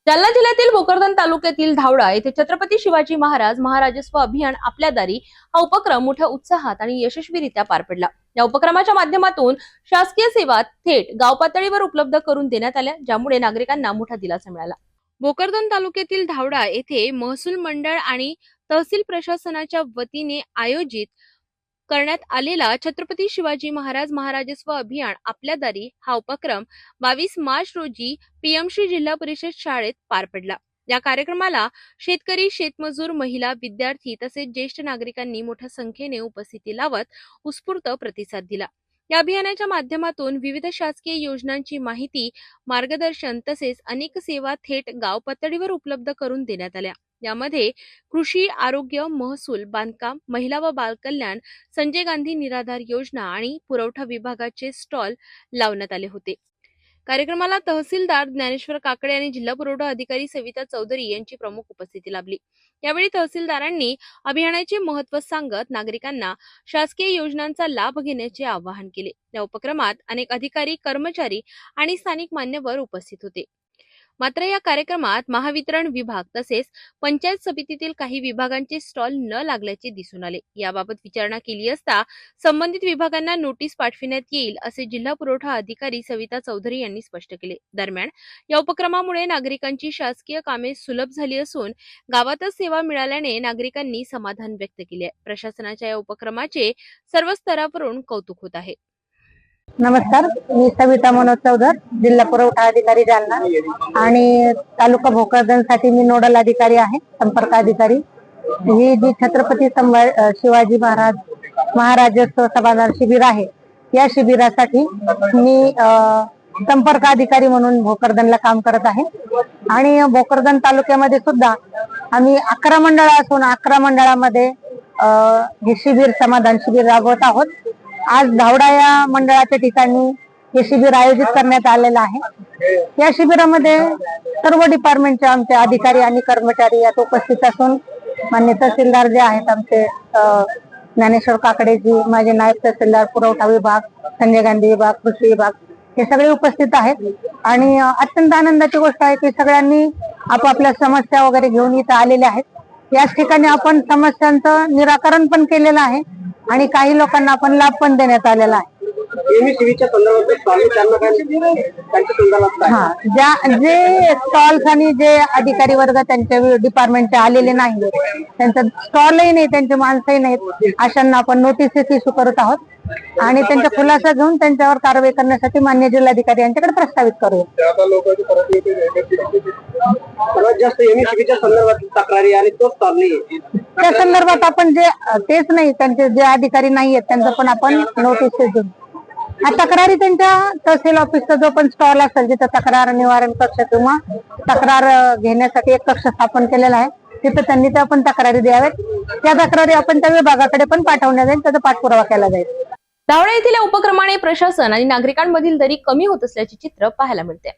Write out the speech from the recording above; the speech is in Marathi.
जालना जिल्ह्यातील भोकरदन तालुक्यातील धावडा येथे छत्रपती शिवाजी महाराज महाराजस्व अभियान आपल्या दारी हा उपक्रम मोठ्या उत्साहात आणि यशस्वीरित्या पार पडला। या उपक्रमाच्या माध्यमातून शासकीय सेवा थेट गाव पातळीवर उपलब्ध करून देण्यात आल्या, ज्यामुळे नागरिकांना मोठा दिलासा मिळाला। भोकरदन तालुक्यातील धावडा येथे महसूल मंडळ आणि तहसील प्रशासनाच्या वतीने आयोजित करण्यात आलेला छत्रपती शिवाजी महाराज महाराजस्व अभियान आपल्या दारी हा उपक्रम 22 मार्च रोजी पीएमसी जिल्हा परिषद शाळेत पार पडला। या कार्यक्रमाला शेतकरी, शेतमजूर, महिला, विद्यार्थी तसेच ज्येष्ठ नागरिकांनी मोठ्या संख्येने उपस्थिती लावत उत्स्फूर्त प्रतिसाद दिला। या अभियानाच्या माध्यमातून विविध शासकीय योजनांची माहिती, मार्गदर्शन तसेच अनेक सेवा थेट गाव पातळीवर उपलब्ध करून देण्यात आल्या। यामध्ये कृषी, आरोग्य, महसूल, बांधकाम, महिला व बालकल्याण, संजय गांधी निराधार योजना आणि पुरवठा विभागाचे स्टॉल लावण्यात आले होते। कार्यक्रमाला तहसीलदार ज्ञानेश्वर काकडे आणि जिल्हा पुरवठा अधिकारी सविता चौधरी यांची प्रमुख उपस्थिती लाभली। यावेळी तहसीलदारांनी अभियानाचे महत्त्व सांगत नागरिकांना शासकीय योजनांचा लाभ घेण्याचे आवाहन केले। या उपक्रमात अनेक अधिकारी, कर्मचारी आणि स्थानिक मान्यवर उपस्थित होते। मात्र या कार्यक्रमात महावितरण विभाग तसेच पंचायत समितीतील काही विभागांचे स्टॉल न लागल्याचे दिसून आले। याबाबत विचारणा केली असता संबंधित विभागांना नोटीस पाठविण्यात येईल असे जिल्हा पुरवठा अधिकारी सविता चौधरी यांनी स्पष्ट केले। दरम्यान या उपक्रमामुळे नागरिकांची शासकीय कामे सुलभ झाली असून गावातच सेवा मिळाल्याने नागरिकांनी समाधान व्यक्त केले आहे। प्रशासनाच्या या उपक्रमाचे सर्व स्तरावरून कौतुक होत आहे। नमस्कार, मी सविता मनोज चौधर, जिल्हा पुरवठा अधिकारी जालना आणि तालुका भोकरदन साठी मी नोडल अधिकारी आहे, संपर्क अधिकारी। ही जी छत्रपती शिवाजी महाराजस्व समाधान शिबिर आहे, या शिबिरासाठी मी संपर्क अधिकारी म्हणून भोकरदनला काम करत आहे। आणि भोकरदन तालुक्यामध्ये सुद्धा आम्ही 11 मंडळ असून 11 मंडळामध्ये हे शिबिर, समाधान शिबिर राबवत आहोत। आज धावडा या मंडळाच्या ठिकाणी हे शिबिर आयोजित करण्यात आलेलं आहे। या शिबिरामध्ये सर्व डिपार्टमेंटचे आमचे अधिकारी आणि कर्मचारी यात उपस्थित असून मान्य तहसीलदार जे आहेत आमचे ज्ञानेश्वर काकडेजी, माझे नायब तहसीलदार, पुरवठा विभाग, संजय गांधी विभाग, कृषी विभाग हे सगळे उपस्थित आहेत। आणि अत्यंत आनंदाची गोष्ट आहे की सगळ्यांनी आपापल्या समस्या वगैरे घेऊन इथं आलेले आहेत। याच ठिकाणी आपण समस्यांचं निराकरण पण केलेलं आहे आणि काही लोकांना आपण लाभ पण देण्यात आलेला आहे। जे स्टॉल्स आणि जे अधिकारी वर्ग त्यांच्या डिपार्टमेंटचे आलेले नाही, त्यांचा स्टॉलही नाही, त्यांचे माणसंही नाहीत, अशांना आपण नोटीसेस इश्यू करत आहोत आणि त्यांचा खुलासा घेऊन त्यांच्यावर कारवाई करण्यासाठी मान्य जिल्हाधिकारी यांच्याकडे प्रस्तावित करूया। त्या संदर्भात आपण जे तेच नाही, त्यांचे जे अधिकारी नाही आहेत त्यांचं पण आपण नोटीस देऊ। तक्रारी त्यांच्या तहसील ऑफिसचा जो पण स्टॉल असेल जिथं तक्रार निवारण कक्ष किंवा तक्रार घेण्यासाठी एक कक्ष स्थापन केलेला आहे, तिथं त्यांनी त्या पण तक्रारी द्याव्यात। त्या तक्रारी आपण त्या विभागाकडे पण पाठवण्यात येईल, त्याचा पाठपुरावा केला जाईल। धावडा येथील उपक्रमाने प्रशासन आणि नागरिकांमधील दरी कमी होत असल्याचे चित्र पाहायला मिळते।